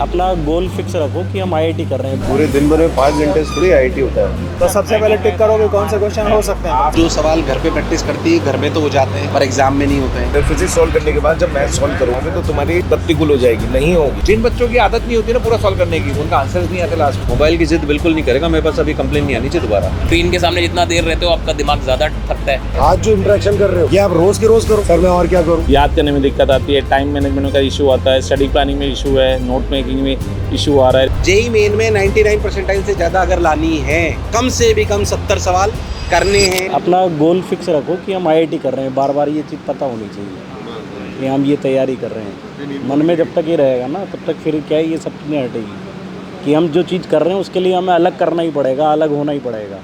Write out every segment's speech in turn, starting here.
अपना गोल फिक्स रखो कि हम आईआईटी कर रहे हैं। पूरे दिन भर में 5 घंटे थोड़ी आईआईटी होता है। तो सबसे पहले टिक करोगे कौन से क्वेश्चन हो सकते हैं। जो सवाल घर पे प्रैक्टिस करती है घर में तो हो जाते हैं पर एग्जाम में नहीं होते हैं। फिर फिजिक्स सॉल्व करने के बाद जब मैथ सॉल्व करोगे तो तुम्हारी प्रतिकूल हो जाएगी, नहीं होगी। जिन बच्चों की आदत नहीं होती ना पूरा सॉल्व करने की, उनका आंसर नहीं आते लास्ट। मोबाइल की जिद बिल्कुल नहीं करेगा, मेरे पास अभी कंप्लेन नहीं आनी चाहिए दोबारा। स्क्रीन के सामने जितना देर रहते हो आपका दिमाग ज्यादा थकता है। आज जो इंटरेक्शन कर रहे हो ये आप रोज के रोज करो। सर मैं और क्या करूँ। याद करने में दिक्कत आती है, टाइम मैनेजमेंट का इशू आता है, स्टडी प्लानिंग में इशू है, नोट मेकिंग में इशू आ रहा है। जेई मेन में 99 परसेंटाइल से ज़्यादा अगर लानी है, कम से भी कम 70 सवाल करने हैं। अपना गोल फिक्स रखो कि हम आईआईटी कर रहे हैं, बार बार ये चीज़ पता होनी चाहिए कि हम ये तैयारी कर रहे हैं। मन में जब तक ये रहेगा ना तब तक फिर क्या है, ये सब नहीं हटेगी कि हम जो चीज़ कर रहे हैं उसके लिए हमें अलग करना ही पड़ेगा, अलग होना ही पड़ेगा।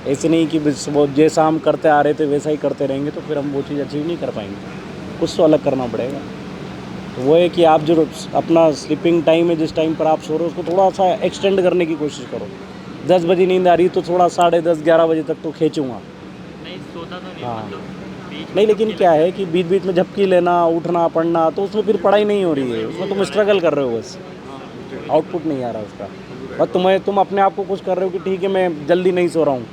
ऐसे नहीं कि बस वो जैसा हम करते आ रहे थे वैसा ही करते रहेंगे तो फिर हम वो चीज़ अचीव नहीं कर पाएंगे। कुछ तो अलग करना पड़ेगा। तो वो है कि आप जो अपना स्लीपिंग टाइम है, जिस टाइम पर आप सो रहे हो उसको थोड़ा सा एक्सटेंड करने की कोशिश करो। 10 बजे नींद आ रही तो थोड़ा 10:30 11 बजे तक तो खींचूँगा। नहीं सोता तो नहीं हाँ नहीं, लेकिन क्या है कि बीच बीच में झपकी लेना, उठना, पढ़ना, तो उसमें फिर पढ़ाई नहीं हो रही है, उसमें तुम स्ट्रगल कर रहे हो, बस आउटपुट नहीं आ रहा उसका। बस तुम अपने आप को कुछ कर रहे हो कि ठीक है मैं जल्दी नहीं सो रहा हूँ,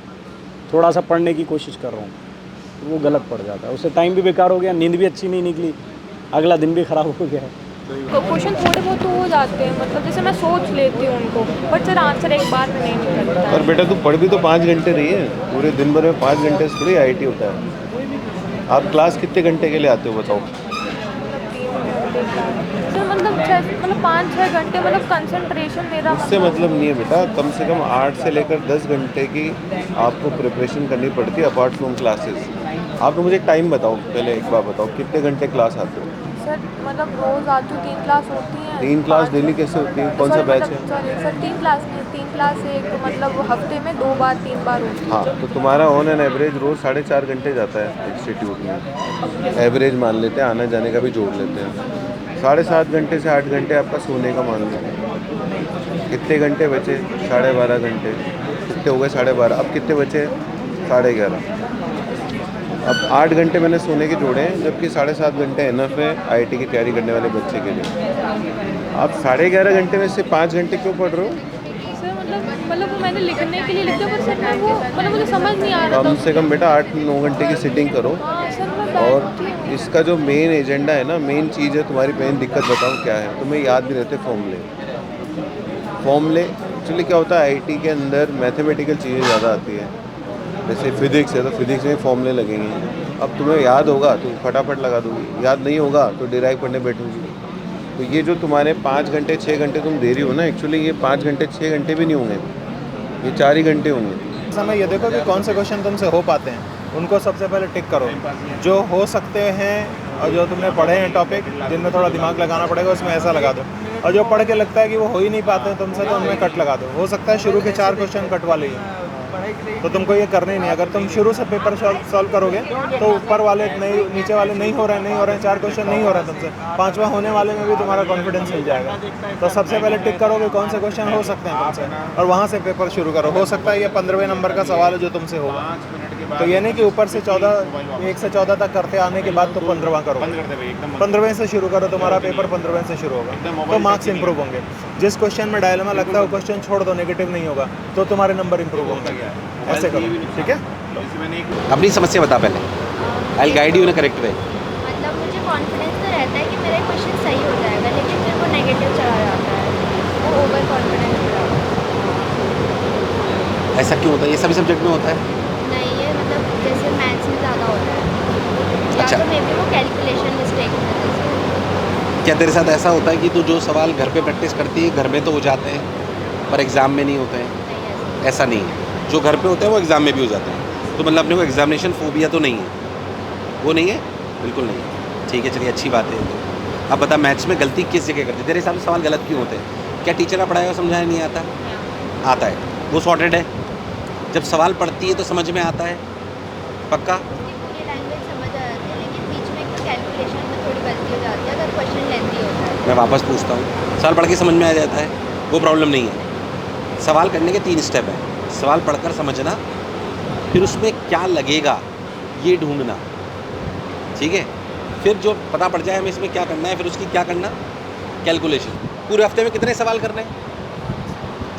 थोड़ा सा पढ़ने की कोशिश कर रहा हूँ, तो वो गलत पड़ जाता है। उससे टाइम भी बेकार हो गया, नींद भी अच्छी नहीं निकली, अगला दिन भी ख़राब हो गया है। तो क्वेश्चन थोड़े बहुत तो हो जाते हैं, मतलब जैसे मैं सोच लेती हूँ उनको, बट सर आंसर एक बार में नहीं निकलता है। और बेटा तू पढ़ भी तो 5 घंटे रही है, पूरे दिन भर में 5 घंटे से थोड़ी आईआईटी होता है। आप क्लास कितने घंटे के लिए आते हो बताओ। सर मतलब 5-6 घंटे, मतलब कंसंट्रेशन मेरा उससे मतलब नहीं है बेटा, कम से कम 8 से लेकर 10 घंटे की आपको प्रिपरेशन करनी पड़ती है अपार्ट फ्रॉम क्लासेस। आप मुझे टाइम बताओ, पहले एक बार बताओ कितने घंटे क्लास आते हो। सर मतलब रोज आज जो 3 क्लास होती हैं। 3 क्लास डेली कैसे होती है, कौन सा बैच है। सॉरी सर 3 क्लास नहीं, 3 क्लास एक मतलब हफ्ते में 2 बार 3 बार होती है। हाँ तो तुम्हारा ऑन एन एवरेज रोज़ 4.5 घंटे जाता है इंस्टीट्यूट में, एवरेज मान लेते हैं, आना जाने का भी जोड़ लेते हैं। 7.5 घंटे से 8 घंटे आपका सोने का मान लेते हैं। कितने घंटे बचे, 12.5 घंटे। कितने हो गए 12.5, अब कितने बचे, 11.5। अब 8 घंटे मैंने सोने के जोड़े हैं, जबकि 7.5 घंटे एनफ है आईआईटी की तैयारी करने वाले बच्चे के लिए। आप 11.5 घंटे में से 5 घंटे क्यों पढ़ रहे हो। सर मतलब वो मैंने लिखने के लिए लिखा, पर सर मैं वो मतलब मुझे समझ नहीं आ रहा था। कम से कम बेटा 8-9 घंटे की सिटिंग करो। हाँ सर मैं और बैठती हूँ। इसका जो मेन एजेंडा है ना, मेन चीज़ है तुम्हारी मेन दिक्कत, बताओ क्या है। तुम्हें याद नहीं रहते फॉर्मूले एक्चुअली क्या होता है, आईआईटी के अंदर मैथमेटिकल चीज़ें ज़्यादा आती है। जैसे फिजिक्स है तो फिजिक्स में फॉर्मूले लगेंगे। अब तुम्हें याद होगा तो फटाफट लगा दोगी, याद नहीं होगा तो डिराइव करने बैठूंगी। तो ये जो तुम्हारे 5 घंटे 6 घंटे तुम दे रही हो ना, एक्चुअली ये 5 घंटे 6 घंटे भी नहीं होंगे, ये 4 ही घंटे होंगे। समय ये देखो कि कौन से क्वेश्चन तुमसे हो पाते हैं, उनको सबसे पहले टिक करो। जो हो सकते हैं और जो तुमने पढ़े हैं टॉपिक जिनमें थोड़ा दिमाग लगाना पड़ेगा उसमें ऐसा लगा दो, और जो पढ़ के लगता है कि वो हो ही नहीं पाते हैं तुमसे तो उनमें कट लगा दो। हो सकता है शुरू के 4 क्वेश्चन कट वाले ही हैं, तो तुमको ये करना ही नहीं। अगर तुम शुरू से पेपर सॉल्व करोगे तो ऊपर वाले नहीं, नीचे वाले नहीं हो रहे हैं, 4 क्वेश्चन नहीं हो रहे हैं तुमसे, 5वां होने वाले में भी तुम्हारा कॉन्फिडेंस मिल जाएगा। तो सबसे पहले टिक करोगे कौन से क्वेश्चन हो सकते हैं तुमसे, और वहाँ से पेपर शुरू करो। हो सकता है ये 15वें नंबर का सवाल है जो तुमसे होगा, तो ये नहीं कि ऊपर से 1 से 14 तक करते आने के बाद तो 15वां करो। 15वें से शुरू करो, तुम्हारा पेपर 15वें से शुरू होगा, तो मार्क्स इंप्रूव होंगे। जिस क्वेश्चन में डायलेमा लगता है वो क्वेश्चन छोड़ दो, नेगेटिव नहीं होगा, तो तुम्हारे नंबर इंप्रूव होंगे। ऐसे करो, ठीक है। अपनी समस्या बता पहले, I will guide you in a correct way. मतलब मुझे कॉन्फिडेंस तो रहता है कि मेरा क्वेश्चन सही हो जाएगा, लेकिन फिर वो नेगेटिव चला जाता है, वो ओवर कॉन्फिडेंस हो जाता है। ऐसा क्यों होता है, ये सभी सब्जेक्ट में होता है। नहीं ये मतलब जैसे मैथ्स में ज़्यादा होता है, या अच्छा। तो मे बी वो कैलकुलेशन मिस्टेक की वजह से। क्या तेरे साथ ऐसा होता है कि तू जो सवाल घर पे प्रैक्टिस करती है घर में तो हो जाते हैं पर एग्ज़ाम में नहीं होते हैं। नहीं ऐसा ऐसा नहीं है, जो घर पे होते हैं वो एग्ज़ाम में भी हो जाते हैं। तो मतलब अपने को एग्जामिनेशन फोबिया तो नहीं है, वो नहीं है, बिल्कुल नहीं है। ठीक है चलिए अच्छी बात है। अब बता मैथ्स में गलती किस जगह करते, तेरे हिसाब से सवाल गलत क्यों होते हैं। क्या टीचर का पढ़ाया हुआ समझाया नहीं आता, आता है, वो सॉर्टेड है। जब सवाल पढ़ती है तो समझ में आता है पक्का। उसकी पूरी लैंग्वेज समझ आ जाती है, लेकिन बीच में एक कैलकुलेशन में थोड़ी गलती हो जाती है अगर क्वेश्चन लेंथी होता है। मैं वापस पूछता हूँ, सवाल पढ़ के समझ में आ जाता है, वो प्रॉब्लम नहीं है। सवाल करने के 3 स्टेप हैं, सवाल पढ़कर समझना, फिर उसमें क्या लगेगा ये ढूंढना, ठीक है। फिर जो पता पड़ जाए हमें इसमें क्या करना है, फिर उसकी क्या करना, कैलकुलेशन। पूरे हफ्ते में कितने सवाल करने हैं?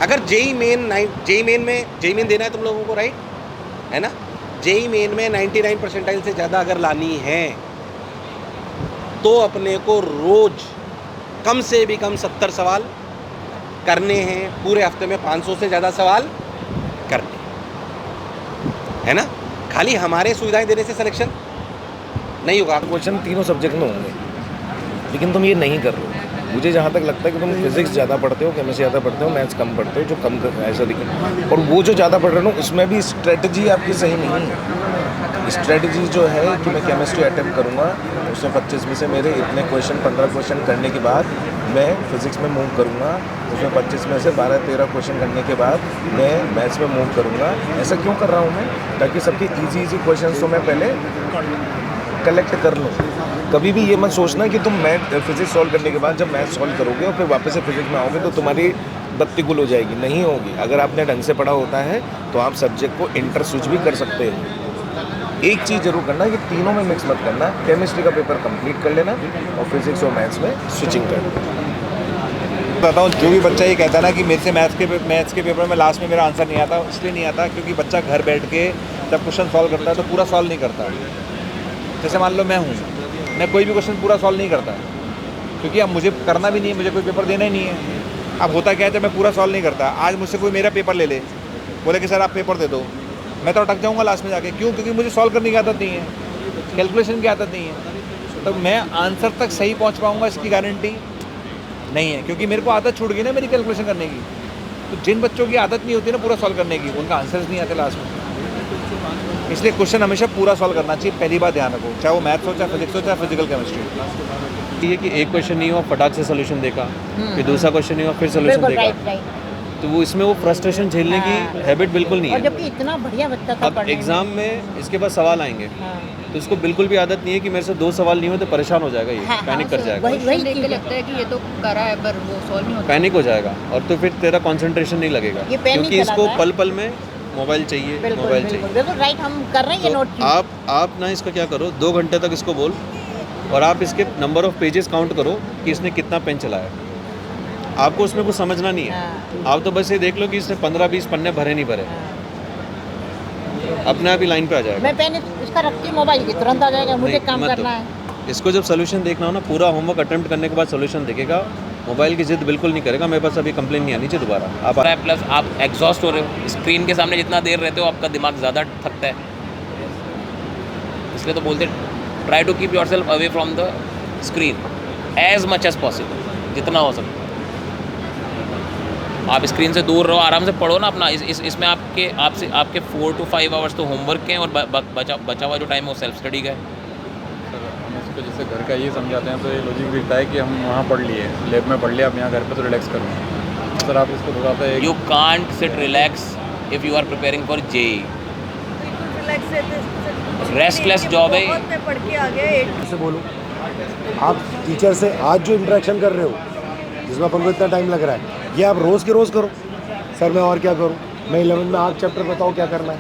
अगर जेई मेन देना है तुम लोगों को, राइट है ना? जेई मेन में 99 परसेंटाइल से ज़्यादा अगर लानी है तो अपने को रोज़ कम से भी कम 70 सवाल करने हैं, पूरे हफ्ते में 500 से ज़्यादा सवाल करने, है ना? खाली हमारे सुविधाएं देने से सिलेक्शन नहीं होगा। क्वेश्चन तीनों सब्जेक्ट में होंगे, लेकिन तुम ये नहीं कर रहे हो। मुझे जहाँ तक लगता है कि तुम फिजिक्स ज़्यादा पढ़ते हो, केमिस्ट्री ज़्यादा पढ़ते हो, मैथ्स कम पढ़ते हो, जो कम ऐसा दिखे। और वो जो ज़्यादा पढ़ रहे हो उसमें भी स्ट्रेटजी आपकी सही नहीं है। स्ट्रेटजी जो है कि मैं केमिस्ट्री अटेम्प्ट करूँगा, उसमें 25 में से मेरे इतने क्वेश्चन 15 क्वेश्चन करने के बाद मैं फिज़िक्स में मूव करूँगा, उसमें 25 में से 12-13 क्वेश्चन करने के बाद मैं मैथ्स में मूव करूँगा। ऐसा क्यों कर रहा हूँ मैं? ताकि सबके ईजी क्वेश्चन तो मैं पहले कलेक्ट कर लूँ। कभी भी ये मत सोचना कि तुम फिजिक्स सॉल्व करने के बाद जब मैथ सॉल्व करोगे और फिर वापस से फिजिक्स में आओगे तो तुम्हारी बत्ती गुल हो जाएगी। नहीं होगी। अगर आपने ढंग से पढ़ा होता है तो आप सब्जेक्ट को इंटर स्विच भी कर सकते हो। एक चीज़ जरूर करना कि तीनों में मिक्स मत करना। केमिस्ट्री का पेपर कंप्लीट कर लेना और फिजिक्स और मैथ्स में स्विचिंग कर लेना। बताता हूँ, जो भी बच्चा ये कहता है ना कि मेरे से मैथ्स के पेपर में लास्ट में मेरा आंसर नहीं आता, इसलिए नहीं आता क्योंकि बच्चा घर बैठ के जब क्वेश्चन सॉल्व करता है तो पूरा सॉल्व नहीं करता। जैसे मान लो मैं कोई भी क्वेश्चन पूरा सॉल्व नहीं करता क्योंकि अब मुझे करना भी नहीं है, मुझे कोई पेपर देना ही नहीं है। अब होता क्या है, जब मैं पूरा सॉल्व नहीं करता, आज मुझसे कोई मेरा पेपर ले ले, बोले कि सर आप पेपर दे दो, मैं तो अटक जाऊँगा लास्ट में जाके। क्यों? क्योंकि मुझे सॉल्व करने की आदत नहीं है, कैलकुलेशन की आदत नहीं है। तो मैं आंसर तक सही पहुँच पाऊँगा इसकी गारंटी नहीं है, क्योंकि मेरे को आदत छूट गई ना मेरी कैलकुलेशन करने की। तो जिन बच्चों की आदत नहीं होती ना पूरा सॉल्व करने की, उनका आंसर्स नहीं आते लास्ट में। इसलिए क्वेश्चन हमेशा पूरा सॉल्व करना चाहिए, पहली बात ध्यान रखो, चाहे वो मैथ्स हो, चाहे फिजिक्स हो, चाहे फिजिकल केमिस्ट्री। ये कि एक क्वेश्चन नहीं हुआ फटाक से सोल्यूशन देखा, फिर दूसरा क्वेश्चन नहीं हुआ फिर सोल्यूशन देखा, तो वो इसमें वो फ्रस्ट्रेशन झेलने की हैबिट बिल्कुल नहीं है। जबकि इतना बढ़िया बच्चा था। अब एग्जाम में इसके पास सवाल आएंगे तो उसको बिल्कुल भी आदत नहीं है कि मेरे से 2 सवाल नहीं हुए तो परेशान हो जाएगा, ये पैनिक कर जाएगा, वही देख के लगता है कि ये तो करा है पर वो सॉल्व नहीं होता, पैनिक हो जाएगा और तो फिर तेरा कंसंट्रेशन नहीं लगेगा क्योंकि इसको पल पल में मोबाइल चाहिए, मोबाइल चाहिए। बिल्कुल राइट, हम कर रहे हैं ये नोट। आप ना इसका क्या करो, 2 घंटे तक इसको बोल और आप इसके नंबर ऑफ पेजेस काउंट करो कि इसने कितना पेन चलाया। आपको उसमें कुछ समझना नहीं है, आप तो बस ये देख लो कि इसने 15-20 पन्ने भरे नहीं भरे, अपने आप ही लाइन पे आ जाएगा। मैं पेन इसका रखती हूँ मोबाइल की, तुरंत आ जाएगा, मुझे काम करना है। इसको जब सोल्यूशन देखना हो ना, पूरा होमवर्क अटेम्प्ट करने के बाद सोल्यूशन देखेगा, मोबाइल की जिद बिल्कुल नहीं करेगा। मेरे पास अभी कंप्लेन नहीं आनी चाहिए दोबारा। आप प्लस आप एग्जॉस्ट हो रहे हो, स्क्रीन के सामने जितना देर रहते हो आपका दिमाग ज़्यादा थकता है, इसलिए तो बोलते try to keep yourself away from the screen as much as possible, जितना हो सकता। आप स्क्रीन से दूर रहो, आराम से पढ़ो ना अपना। इसमें आपके 4 to 5 आवर्स तो होमवर्क के हैं और बचा हुआ जो टाइम है वो सेल्फ स्टडी का है। हम इसको जैसे घर का ये समझाते हैं तो ये लॉजिक दिखता है कि हम वहाँ पढ़ लिए, लैब में पढ़ लिया, अब यहाँ घर पे तो रिलैक्स करूँगा। सर आप इसको थोड़ा सा you can't sit relax if you are preparing for JEE. Restless job है। पढ़ के आ गया से बोलो, आप टीचर से आज जो इंटरेक्शन कर रहे हो जिसमें अपन को इतना टाइम लग रहा है, ये आप रोज़ के रोज़ करो। सर मैं और क्या करूँ, मैं 11 में आप चैप्टर बताओ क्या करना है,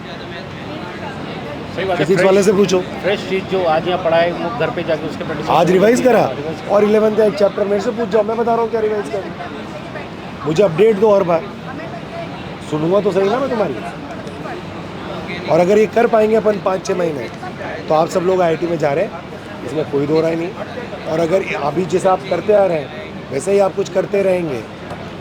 फिजिक्स वाले से पूछो। फ्रेश चीज़ जो आज यहाँ पढ़ाए वो घर पे जाके उसके प्रैक्टिस आज रिवाइज करा और 11 का एक चैप्टर मेरे से पूछ जाओ, मैं बता रहा हूँ क्या रिवाइज करना। मुझे अपडेट दो हर बार, सुनूंगा तो सही ना मैं तुम्हारी। और अगर ये कर पाएंगे अपन 5-6 महीने तो आप सब लोग IIT में जा रहे हैं, इसमें कोई दो राय नहीं। और अगर अभी जैसे आप करते आ रहे हैं वैसे ही आप कुछ करते रहेंगे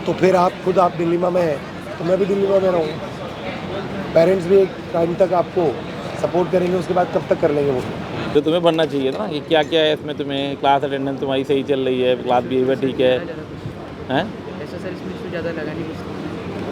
तो फिर आप खुद आप दिल्ली में हैं तो मैं भी दिल्ली में रहूँगा। पेरेंट्स भी एक टाइम तक आपको सपोर्ट करेंगे, उसके बाद कब तक कर लेंगे वो। तो तुम्हें पढ़ना चाहिए था ना कि क्या क्या है इसमें, तुम्हें क्लास अटेंडेंस तुम्हारी सही चल रही है, क्लास बिहेवियर ठीक है, हैं?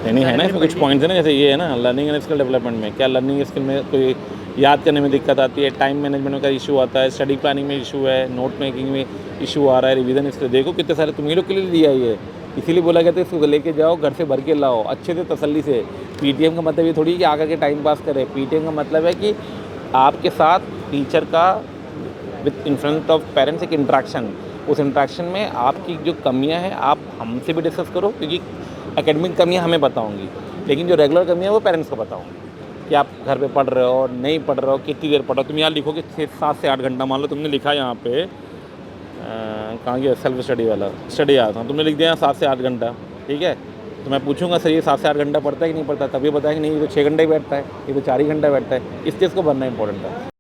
नहीं है ना, इसमें कुछ पॉइंट्स है ना, जैसे ये है ना लर्निंग एंड स्किल डेवलपमेंट में, क्या लर्निंग स्किल में कोई याद करने में दिक्कत आती है, टाइम मैनेजमेंट का इशू आता है, स्टडी प्लानिंग में इशू है, नोट मेकिंग में इशू आ रहा है, रिवीजन इसलिए देखो कितने सारे तुम्हें लोग के लिए दिया ही है, इसीलिए बोला गया था इसको लेके जाओ, घर से भर के लाओ अच्छे से तसल्ली से। पीटीएम का मतलब ये थोड़ी कि आकर के टाइम पास करें, पीटीएम का मतलब है कि आपके साथ टीचर का with in front of parents एक इंट्रैक्शन, उस इंट्रैक्शन में आपकी जो कमियां हैं आप हमसे भी डिस्कस करो, क्योंकि एकेडमिक कमियां हमें पता होंगी, लेकिन जो रेगुलर कमियां वो पेरेंट्स को पता होंगी कि आप घर पे पढ़ रहे हो नहीं पढ़ रहे हो, कितनी देर पढ़ रहे हो। तुम यहाँ लिखो कि 7 से 8 घंटा, मान लो तुमने लिखा यहाँ पे कहाँ गया सेल्फ स्टडी वाला, स्टडी आया था, तुमने लिख दिया 7 से 8 घंटा, ठीक है। तो मैं पूछूंगा सर ये 7 से 8 घंटा पढ़ता है कि नहीं पढ़ता, तभी बताया कि नहीं ये तो 6 घंटे ही बैठता है, ये तो 4 ही घंटा बैठता है। इस चीज़ को बनना इंपॉर्टेंट है।